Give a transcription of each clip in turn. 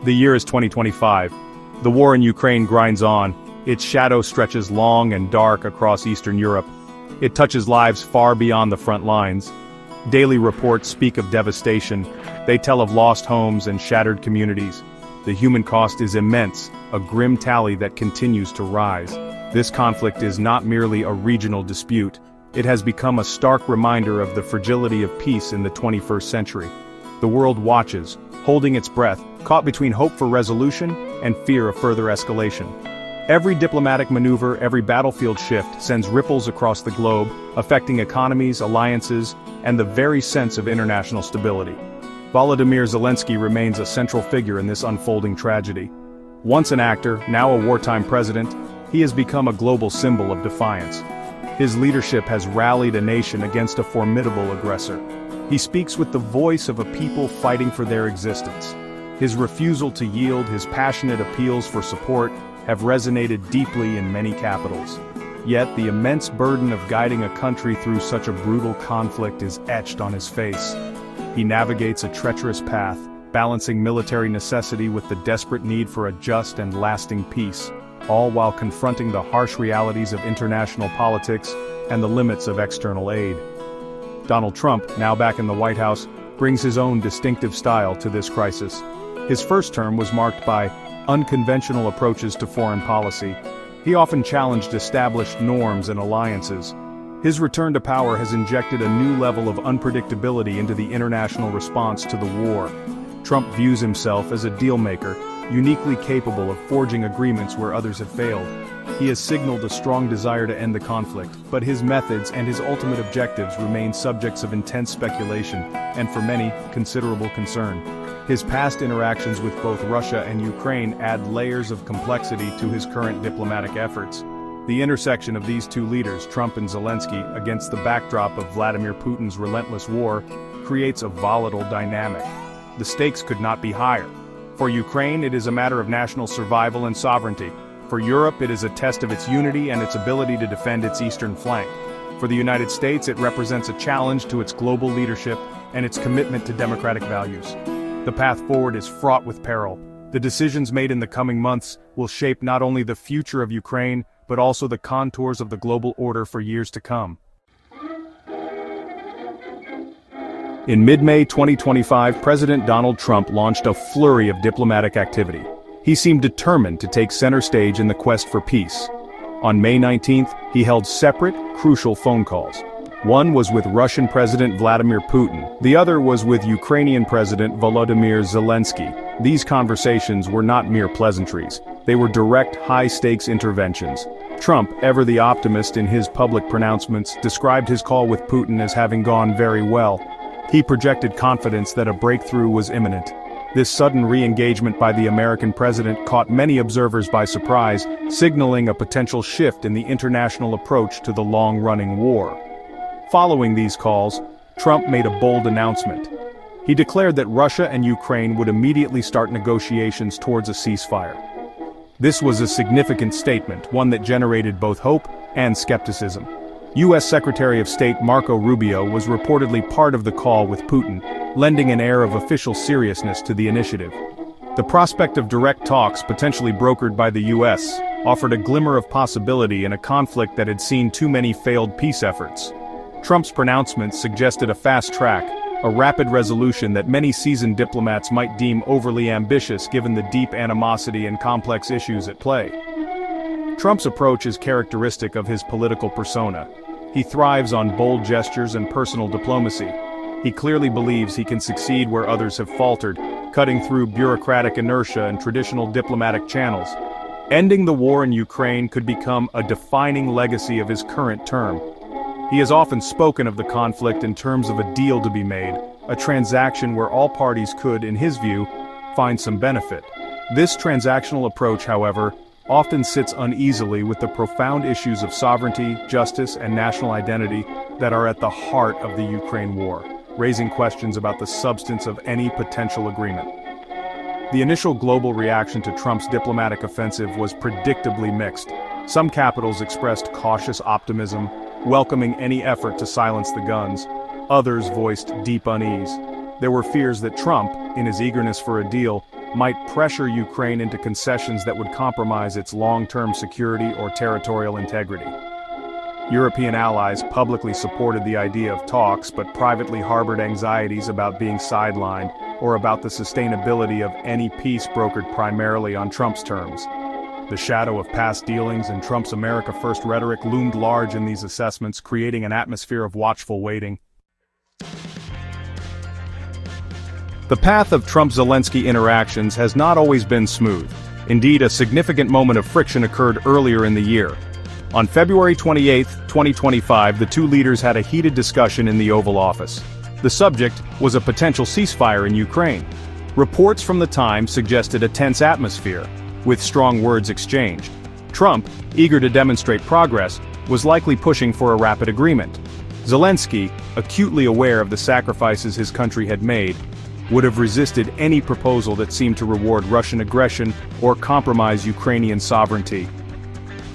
The year is 2025. The war in Ukraine grinds on. Its shadow stretches long and dark across Eastern Europe. It touches lives far beyond the front lines. Daily reports speak of devastation. They tell of lost homes and shattered communities. The human cost is immense, a grim tally that continues to rise. This conflict is not merely a regional dispute. It has become a stark reminder of the fragility of peace in the 21st century. The world watches, holding its breath, caught between hope for resolution and fear of further escalation. Every diplomatic maneuver, every battlefield shift sends ripples across the globe, affecting economies, alliances, and the very sense of international stability. Volodymyr Zelensky remains a central figure in this unfolding tragedy. Once an actor, now a wartime president, he has become a global symbol of defiance. His leadership has rallied a nation against a formidable aggressor. He speaks with the voice of a people fighting for their existence. His refusal to yield, his passionate appeals for support, have resonated deeply in many capitals. Yet the immense burden of guiding a country through such a brutal conflict is etched on his face. He navigates a treacherous path, balancing military necessity with the desperate need for a just and lasting peace, all while confronting the harsh realities of international politics and the limits of external aid. Donald Trump, now back in the White House, brings his own distinctive style to this crisis. His first term was marked by unconventional approaches to foreign policy. He often challenged established norms and alliances. His return to power has injected a new level of unpredictability into the international response to the war. Trump views himself as a deal-maker, uniquely capable of forging agreements where others have failed. He has signaled a strong desire to end the conflict, but his methods and his ultimate objectives remain subjects of intense speculation, and for many, considerable concern. His past interactions with both Russia and Ukraine add layers of complexity to his current diplomatic efforts. The intersection of these two leaders, Trump and Zelensky, against the backdrop of Vladimir Putin's relentless war, creates a volatile dynamic. The stakes could not be higher. For Ukraine, it is a matter of national survival and sovereignty. For Europe, it is a test of its unity and its ability to defend its eastern flank. For the United States, it represents a challenge to its global leadership and its commitment to democratic values. The path forward is fraught with peril. The decisions made in the coming months will shape not only the future of Ukraine, but also the contours of the global order for years to come. In mid-May 2025, President Donald Trump launched a flurry of diplomatic activity. He seemed determined to take center stage in the quest for peace. On May 19th, he held separate, crucial phone calls. One was with Russian President Vladimir Putin. The other was with Ukrainian President Volodymyr Zelensky. These conversations were not mere pleasantries. They were direct, high-stakes interventions. Trump, ever the optimist in his public pronouncements, described his call with Putin as having gone very well. He projected confidence that a breakthrough was imminent. This sudden re-engagement by the American president caught many observers by surprise, signaling a potential shift in the international approach to the long-running war. Following these calls, Trump made a bold announcement. He declared that Russia and Ukraine would immediately start negotiations towards a ceasefire. This was a significant statement, one that generated both hope and skepticism. U.S. Secretary of State Marco Rubio was reportedly part of the call with Putin, lending an air of official seriousness to the initiative. The prospect of direct talks, potentially brokered by the U.S., offered a glimmer of possibility in a conflict that had seen too many failed peace efforts. Trump's pronouncements suggested a fast track, a rapid resolution that many seasoned diplomats might deem overly ambitious given the deep animosity and complex issues at play. Trump's approach is characteristic of his political persona. He thrives on bold gestures and personal diplomacy. He clearly believes he can succeed where others have faltered, cutting through bureaucratic inertia and traditional diplomatic channels. Ending the war in Ukraine could become a defining legacy of his current term. He has often spoken of the conflict in terms of a deal to be made, a transaction where all parties could, in his view, find some benefit. This transactional approach, however, often sits uneasily with the profound issues of sovereignty, justice, and national identity that are at the heart of the Ukraine war, raising questions about the substance of any potential agreement. The initial global reaction to Trump's diplomatic offensive was predictably mixed. Some capitals expressed cautious optimism, welcoming any effort to silence the guns. Others voiced deep unease. There were fears that Trump, in his eagerness for a deal, might pressure Ukraine into concessions that would compromise its long-term security or territorial integrity. European allies publicly supported the idea of talks but privately harbored anxieties about being sidelined or about the sustainability of any peace brokered primarily on Trump's terms. The shadow of past dealings and Trump's America First rhetoric loomed large in these assessments, creating an atmosphere of watchful waiting. The path of Trump-Zelensky interactions has not always been smooth. Indeed, a significant moment of friction occurred earlier in the year. On February 28, 2025, the two leaders had a heated discussion in the Oval Office. The subject was a potential ceasefire in Ukraine. Reports from the time suggested a tense atmosphere, with strong words exchanged. Trump, eager to demonstrate progress, was likely pushing for a rapid agreement. Zelensky, acutely aware of the sacrifices his country had made, would have resisted any proposal that seemed to reward Russian aggression or compromise Ukrainian sovereignty.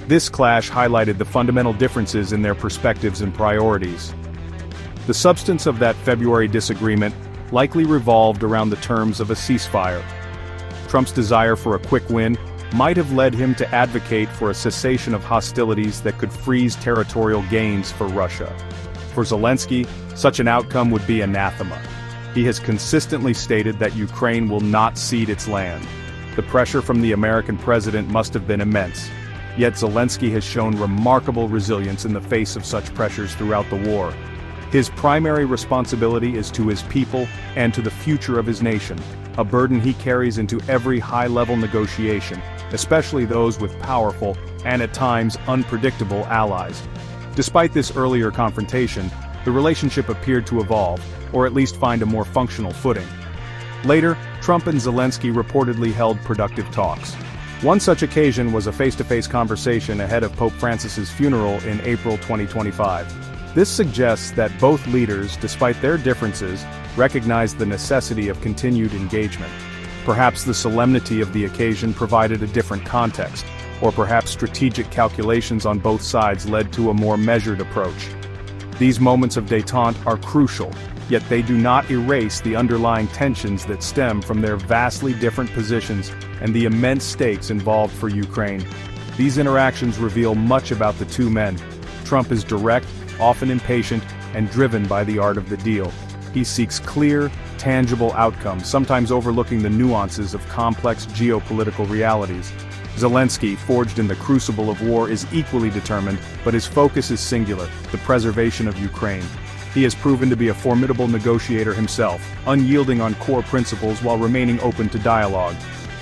This clash highlighted the fundamental differences in their perspectives and priorities. The substance of that February disagreement likely revolved around the terms of a ceasefire. Trump's desire for a quick win might have led him to advocate for a cessation of hostilities that could freeze territorial gains for Russia. For Zelensky, such an outcome would be anathema. He has consistently stated that Ukraine will not cede its land. The pressure from the American president must have been immense. Yet Zelensky has shown remarkable resilience in the face of such pressures throughout the war. His primary responsibility is to his people and to the future of his nation, a burden he carries into every high-level negotiation, especially those with powerful and at times unpredictable allies. Despite this earlier confrontation, the relationship appeared to evolve, or at least find a more functional footing. Later, Trump and Zelensky reportedly held productive talks. One such occasion was a face-to-face conversation ahead of Pope Francis's funeral in April 2025. This suggests that both leaders, despite their differences, recognized the necessity of continued engagement. Perhaps the solemnity of the occasion provided a different context, or perhaps strategic calculations on both sides led to a more measured approach. These moments of détente are crucial, yet they do not erase the underlying tensions that stem from their vastly different positions and the immense stakes involved for Ukraine. These interactions reveal much about the two men. Trump is direct, often impatient, and driven by the art of the deal. He seeks clear, tangible outcomes, sometimes overlooking the nuances of complex geopolitical realities. Zelensky, forged in the crucible of war, is equally determined, but his focus is singular: the preservation of Ukraine. He has proven to be a formidable negotiator himself, unyielding on core principles while remaining open to dialogue.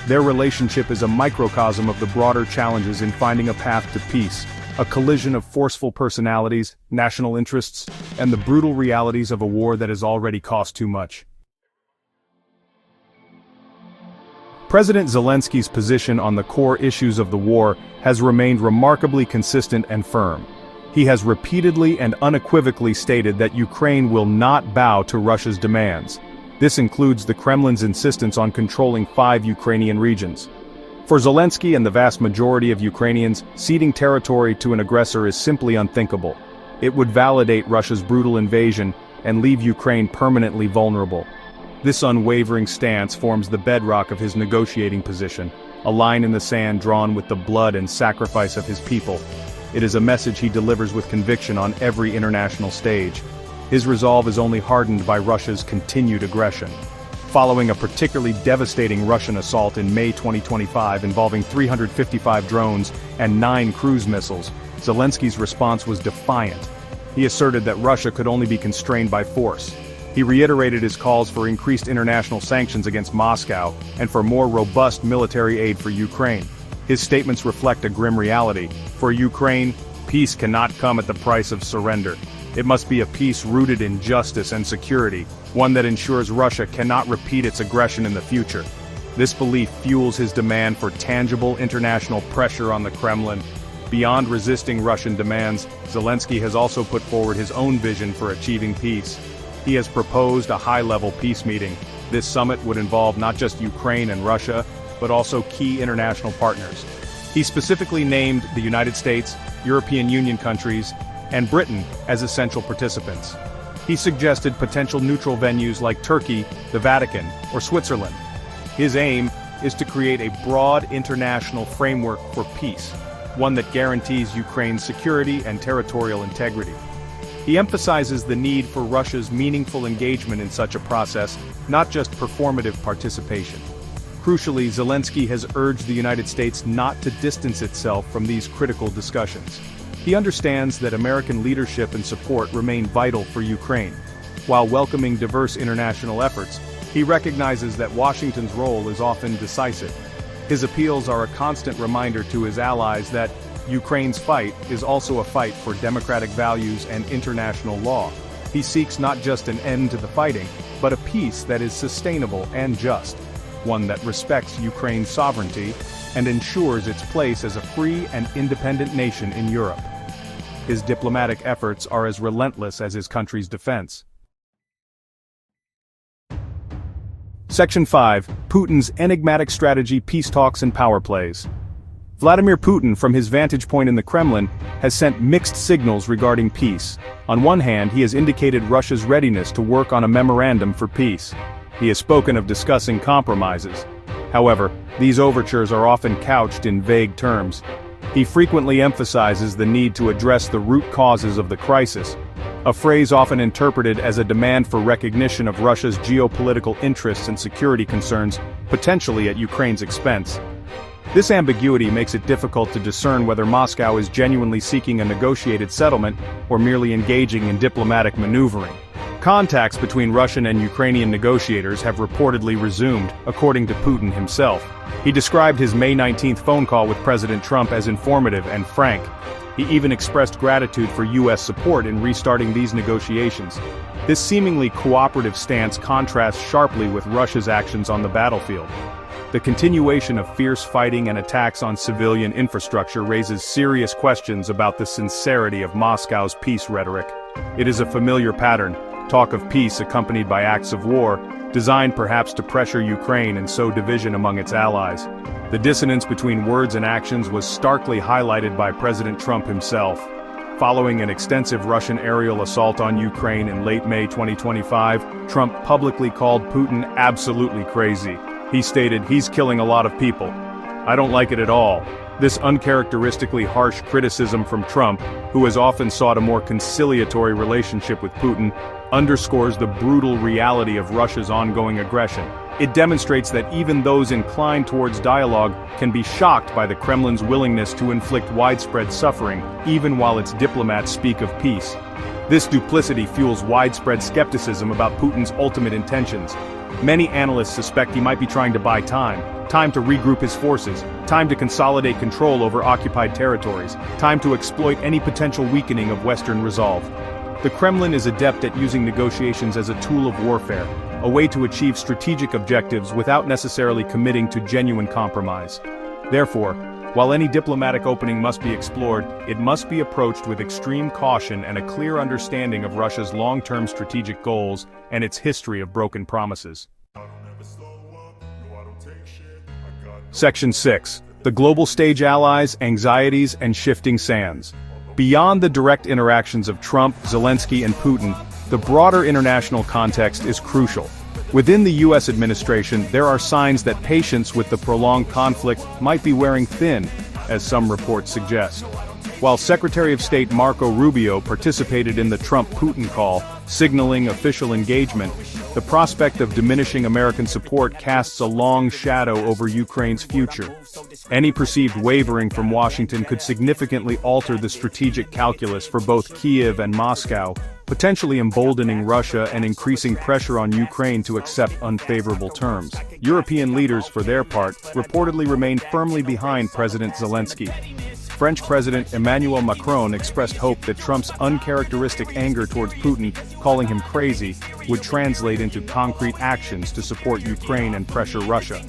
Their relationship is a microcosm of the broader challenges in finding a path to peace, a collision of forceful personalities, national interests, and the brutal realities of a war that has already cost too much. President Zelensky's position on the core issues of the war has remained remarkably consistent and firm. He has repeatedly and unequivocally stated that Ukraine will not bow to Russia's demands. This includes the Kremlin's insistence on controlling 5 Ukrainian regions. For Zelensky and the vast majority of Ukrainians, ceding territory to an aggressor is simply unthinkable. It would validate Russia's brutal invasion and leave Ukraine permanently vulnerable. This unwavering stance forms the bedrock of his negotiating position, a line in the sand drawn with the blood and sacrifice of his people. It is a message he delivers with conviction on every international stage. His resolve is only hardened by Russia's continued aggression. Following a particularly devastating Russian assault in May 2025 involving 355 drones and 9 cruise missiles, Zelensky's response was defiant. He asserted that Russia could only be constrained by force. He reiterated his calls for increased international sanctions against Moscow and for more robust military aid for Ukraine. His statements reflect a grim reality. For Ukraine, peace cannot come at the price of surrender. It must be a peace rooted in justice and security, one that ensures Russia cannot repeat its aggression in the future. This belief fuels his demand for tangible international pressure on the Kremlin. Beyond resisting Russian demands, Zelensky has also put forward his own vision for achieving peace. He has proposed a high-level peace meeting. This summit would involve not just Ukraine and Russia, but also key international partners. He specifically named the United States, European Union countries, and Britain as essential participants. He suggested potential neutral venues like Turkey, the Vatican, or Switzerland. His aim is to create a broad international framework for peace, one that guarantees Ukraine's security and territorial integrity. He emphasizes the need for Russia's meaningful engagement in such a process, not just performative participation. Crucially, Zelensky has urged the United States not to distance itself from these critical discussions. He understands that American leadership and support remain vital for Ukraine. While welcoming diverse international efforts, he recognizes that Washington's role is often decisive. His appeals are a constant reminder to his allies that Ukraine's fight is also a fight for democratic values and international law. He seeks not just an end to the fighting, but a peace that is sustainable and just, one that respects Ukraine's sovereignty and ensures its place as a free and independent nation in Europe. His diplomatic efforts are as relentless as his country's defense. Section 5. Putin's enigmatic strategy, peace talks and power plays. Vladimir Putin, from his vantage point in the Kremlin, has sent mixed signals regarding peace. On one hand, he has indicated Russia's readiness to work on a memorandum for peace. He has spoken of discussing compromises. However, these overtures are often couched in vague terms. He frequently emphasizes the need to address the root causes of the crisis, a phrase often interpreted as a demand for recognition of Russia's geopolitical interests and security concerns, potentially at Ukraine's expense. This ambiguity makes it difficult to discern whether Moscow is genuinely seeking a negotiated settlement or merely engaging in diplomatic maneuvering. Contacts between Russian and Ukrainian negotiators have reportedly resumed, according to Putin himself. He described his May 19 phone call with President Trump as informative and frank. He even expressed gratitude for U.S. support in restarting these negotiations. This seemingly cooperative stance contrasts sharply with Russia's actions on the battlefield. The continuation of fierce fighting and attacks on civilian infrastructure raises serious questions about the sincerity of Moscow's peace rhetoric. It is a familiar pattern, talk of peace accompanied by acts of war, designed perhaps to pressure Ukraine and sow division among its allies. The dissonance between words and actions was starkly highlighted by President Trump himself. Following an extensive Russian aerial assault on Ukraine in late May 2025, Trump publicly called Putin absolutely crazy. He stated, "He's killing a lot of people. I don't like it at all." This uncharacteristically harsh criticism from Trump, who has often sought a more conciliatory relationship with Putin, underscores the brutal reality of Russia's ongoing aggression. It demonstrates that even those inclined towards dialogue can be shocked by the Kremlin's willingness to inflict widespread suffering, even while its diplomats speak of peace. This duplicity fuels widespread skepticism about Putin's ultimate intentions. Many analysts suspect he might be trying to buy time to regroup his forces, time to consolidate control over occupied territories, time to exploit any potential weakening of Western resolve. The Kremlin is adept at using negotiations as a tool of warfare, a way to achieve strategic objectives without necessarily committing to genuine compromise. Therefore, while any diplomatic opening must be explored, it must be approached with extreme caution and a clear understanding of Russia's long-term strategic goals and its history of broken promises. Section 6. The Global Stage Allies, Anxieties and Shifting Sands. Beyond the direct interactions of Trump, Zelensky and Putin, the broader international context is crucial. Within the U.S. administration, there are signs that patience with the prolonged conflict might be wearing thin, as some reports suggest. While Secretary of State Marco Rubio participated in the Trump-Putin call, signaling official engagement, the prospect of diminishing American support casts a long shadow over Ukraine's future. Any perceived wavering from Washington could significantly alter the strategic calculus for both Kyiv and Moscow, potentially emboldening Russia and increasing pressure on Ukraine to accept unfavorable terms. European leaders, for their part, reportedly remain firmly behind President Zelensky. French President Emmanuel Macron expressed hope that Trump's uncharacteristic anger towards Putin, calling him crazy, would translate into concrete actions to support Ukraine and pressure Russia.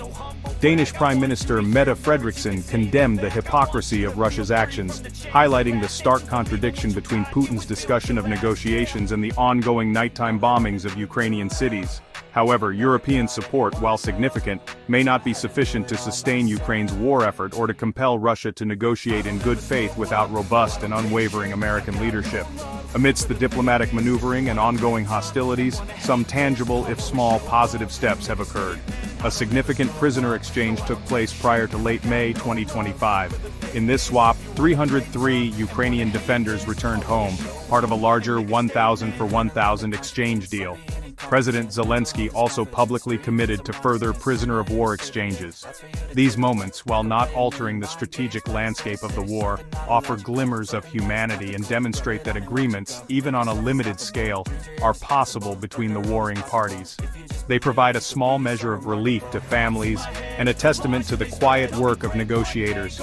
Danish Prime Minister Mette Frederiksen condemned the hypocrisy of Russia's actions, highlighting the stark contradiction between Putin's discussion of negotiations and the ongoing nighttime bombings of Ukrainian cities. However, European support, while significant, may not be sufficient to sustain Ukraine's war effort or to compel Russia to negotiate in good faith without robust and unwavering American leadership. Amidst the diplomatic maneuvering and ongoing hostilities, some tangible, if small, positive steps have occurred. A significant prisoner exchange took place prior to late May 2025. In this swap, 303 Ukrainian defenders returned home, part of a larger 1,000 for 1,000 exchange deal. President Zelensky also publicly committed to further prisoner-of-war exchanges. These moments, while not altering the strategic landscape of the war, offer glimmers of humanity and demonstrate that agreements, even on a limited scale, are possible between the warring parties. They provide a small measure of relief to families and a testament to the quiet work of negotiators.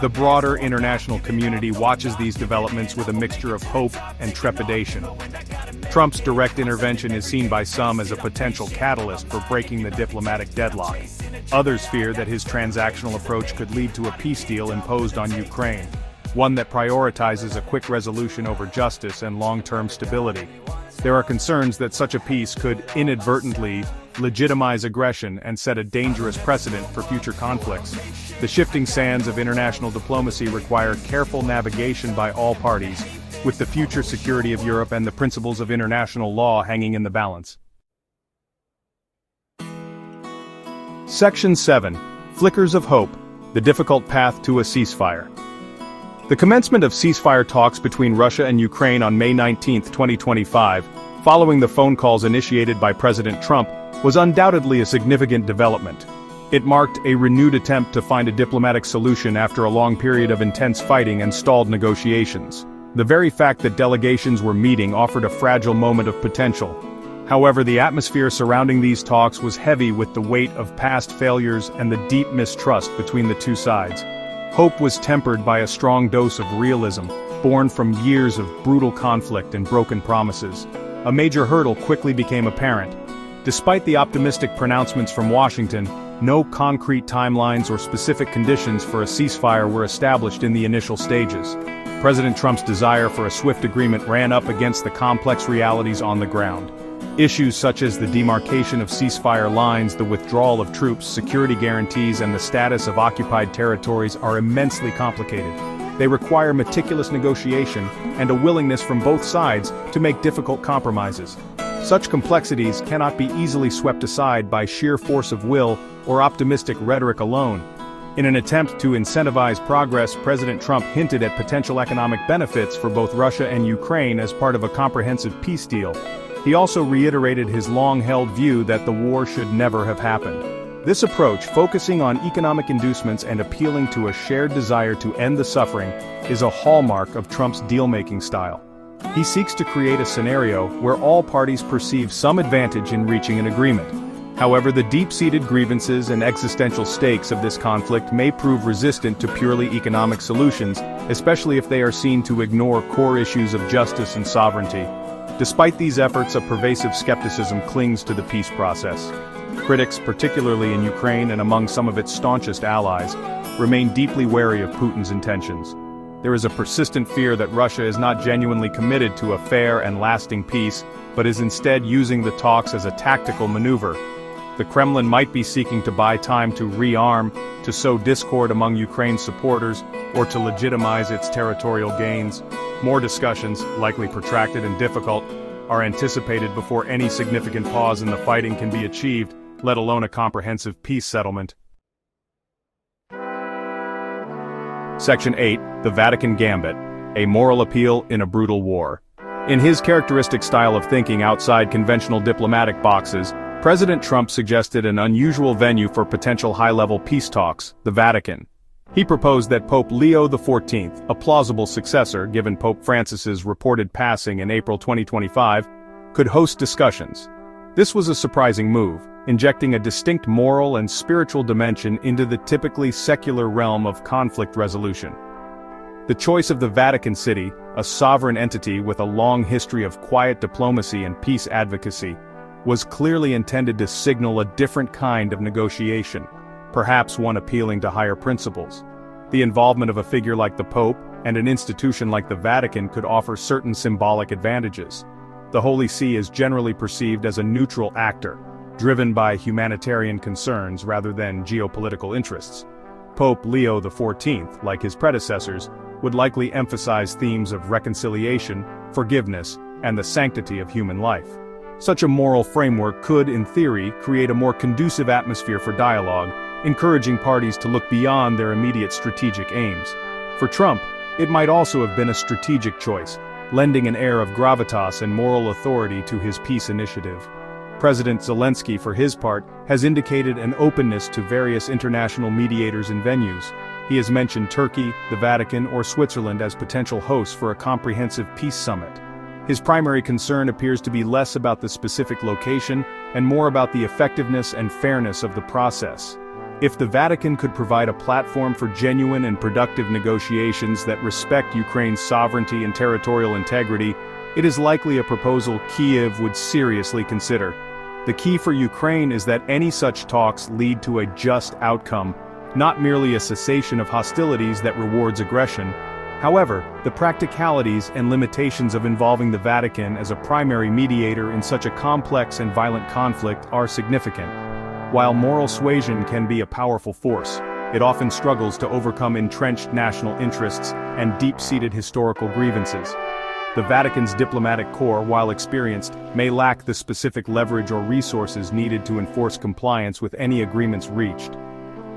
The broader international community watches these developments with a mixture of hope and trepidation. Trump's direct intervention is seen by some as a potential catalyst for breaking the diplomatic deadlock. Others fear that his transactional approach could lead to a peace deal imposed on Ukraine, one that prioritizes a quick resolution over justice and long-term stability. There are concerns that such a peace could inadvertently legitimize aggression and set a dangerous precedent for future conflicts. The shifting sands of international diplomacy require careful navigation by all parties, with the future security of Europe and the principles of international law hanging in the balance. Section 7. Flickers of Hope, the difficult path to a ceasefire. The commencement of ceasefire talks between Russia and Ukraine on May 19, 2025, following the phone calls initiated by President Trump, was undoubtedly a significant development. It marked a renewed attempt to find a diplomatic solution after a long period of intense fighting and stalled negotiations. The very fact that delegations were meeting offered a fragile moment of potential. However, the atmosphere surrounding these talks was heavy with the weight of past failures and the deep mistrust between the two sides. Hope was tempered by a strong dose of realism, born from years of brutal conflict and broken promises. A major hurdle quickly became apparent. Despite the optimistic pronouncements from Washington, no concrete timelines or specific conditions for a ceasefire were established in the initial stages. President Trump's desire for a swift agreement ran up against the complex realities on the ground. Issues such as the demarcation of ceasefire lines, the withdrawal of troops, security guarantees, and the status of occupied territories are immensely complicated. They require meticulous negotiation and a willingness from both sides to make difficult compromises. Such complexities cannot be easily swept aside by sheer force of will or optimistic rhetoric alone. In an attempt to incentivize progress, President Trump hinted at potential economic benefits for both Russia and Ukraine as part of a comprehensive peace deal. He also reiterated his long-held view that the war should never have happened. This approach, focusing on economic inducements and appealing to a shared desire to end the suffering, is a hallmark of Trump's deal-making style. He seeks to create a scenario where all parties perceive some advantage in reaching an agreement. However, the deep-seated grievances and existential stakes of this conflict may prove resistant to purely economic solutions, especially if they are seen to ignore core issues of justice and sovereignty. Despite these efforts, a pervasive skepticism clings to the peace process. Critics, particularly in Ukraine and among some of its staunchest allies, remain deeply wary of Putin's intentions. There is a persistent fear that Russia is not genuinely committed to a fair and lasting peace, but is instead using the talks as a tactical maneuver. The Kremlin might be seeking to buy time to rearm, to sow discord among Ukraine's supporters, or to legitimize its territorial gains. More discussions, likely protracted and difficult, are anticipated before any significant pause in the fighting can be achieved, let alone a comprehensive peace settlement. Section 8. The Vatican Gambit, a moral appeal in a brutal war. In his characteristic style of thinking outside conventional diplomatic boxes, President Trump suggested an unusual venue for potential high-level peace talks, the Vatican. He proposed that Pope Leo XIV, a plausible successor given Pope Francis's reported passing in April 2025, could host discussions. This was a surprising move, injecting a distinct moral and spiritual dimension into the typically secular realm of conflict resolution. The choice of the Vatican City, a sovereign entity with a long history of quiet diplomacy and peace advocacy, was clearly intended to signal a different kind of negotiation, perhaps one appealing to higher principles. The involvement of a figure like the Pope and an institution like the Vatican could offer certain symbolic advantages. The Holy See is generally perceived as a neutral actor, driven by humanitarian concerns rather than geopolitical interests. Pope Leo XIV, like his predecessors, would likely emphasize themes of reconciliation, forgiveness, and the sanctity of human life. Such a moral framework could, in theory, create a more conducive atmosphere for dialogue, encouraging parties to look beyond their immediate strategic aims. For Trump, it might also have been a strategic choice, lending an air of gravitas and moral authority to his peace initiative. President Zelensky, for his part, has indicated an openness to various international mediators and venues. He has mentioned Turkey, the Vatican, or Switzerland as potential hosts for a comprehensive peace summit. His primary concern appears to be less about the specific location and more about the effectiveness and fairness of the process. If the Vatican could provide a platform for genuine and productive negotiations that respect Ukraine's sovereignty and territorial integrity, it is likely a proposal Kyiv would seriously consider. The key for Ukraine is that any such talks lead to a just outcome, not merely a cessation of hostilities that rewards aggression. However, the practicalities and limitations of involving the Vatican as a primary mediator in such a complex and violent conflict are significant. While moral suasion can be a powerful force, it often struggles to overcome entrenched national interests and deep-seated historical grievances. The Vatican's diplomatic corps, while experienced, may lack the specific leverage or resources needed to enforce compliance with any agreements reached.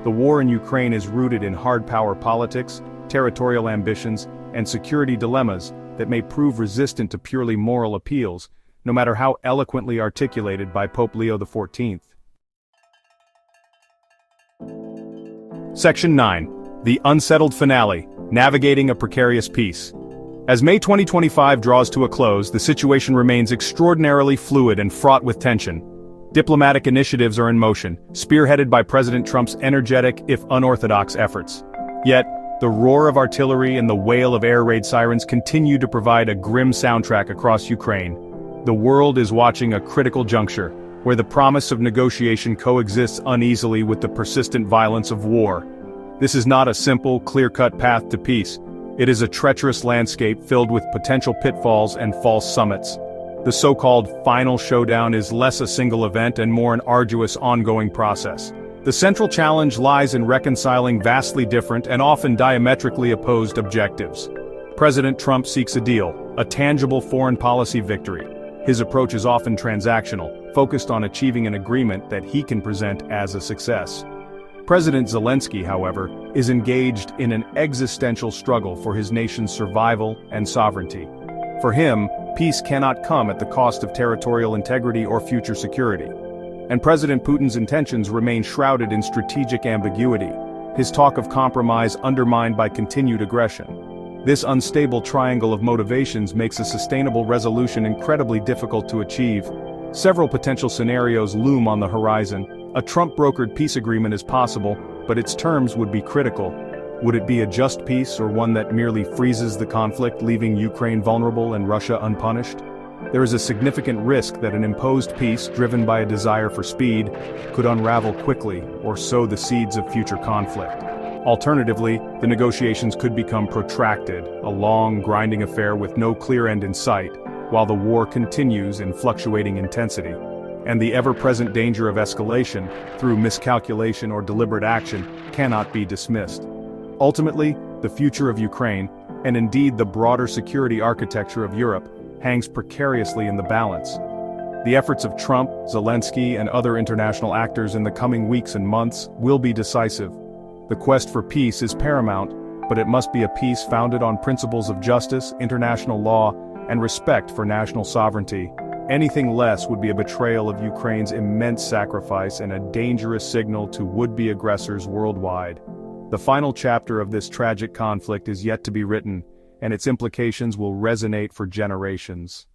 The war in Ukraine is rooted in hard power politics, territorial ambitions, and security dilemmas that may prove resistant to purely moral appeals, no matter how eloquently articulated by Pope Leo XIV. Section 9. The Unsettled Finale, Navigating a Precarious Peace. As May 2025 draws to a close, the situation remains extraordinarily fluid and fraught with tension. Diplomatic initiatives are in motion, spearheaded by President Trump's energetic, if unorthodox, efforts. Yet, the roar of artillery and the wail of air raid sirens continue to provide a grim soundtrack across Ukraine. The world is watching a critical juncture, where the promise of negotiation coexists uneasily with the persistent violence of war. This is not a simple, clear-cut path to peace. It is a treacherous landscape filled with potential pitfalls and false summits. The so-called final showdown is less a single event and more an arduous ongoing process. The central challenge lies in reconciling vastly different and often diametrically opposed objectives. President Trump seeks a deal, a tangible foreign policy victory. His approach is often transactional, focused on achieving an agreement that he can present as a success. President Zelensky, however, is engaged in an existential struggle for his nation's survival and sovereignty. For him, peace cannot come at the cost of territorial integrity or future security. And President Putin's intentions remain shrouded in strategic ambiguity, his talk of compromise undermined by continued aggression. This unstable triangle of motivations makes a sustainable resolution incredibly difficult to achieve. Several potential scenarios loom on the horizon. A Trump-brokered peace agreement is possible, but its terms would be critical. Would it be a just peace or one that merely freezes the conflict, leaving Ukraine vulnerable and Russia unpunished? There is a significant risk that an imposed peace, driven by a desire for speed, could unravel quickly or sow the seeds of future conflict. Alternatively, the negotiations could become protracted, a long, grinding affair with no clear end in sight, while the war continues in fluctuating intensity. And the ever-present danger of escalation, through miscalculation or deliberate action, cannot be dismissed. Ultimately, the future of Ukraine, and indeed the broader security architecture of Europe, hangs precariously in the balance. The efforts of Trump, Zelensky, and other international actors in the coming weeks and months will be decisive. The quest for peace is paramount, but it must be a peace founded on principles of justice, international law, and respect for national sovereignty. Anything less would be a betrayal of Ukraine's immense sacrifice and a dangerous signal to would-be aggressors worldwide. The final chapter of this tragic conflict is yet to be written, and its implications will resonate for generations.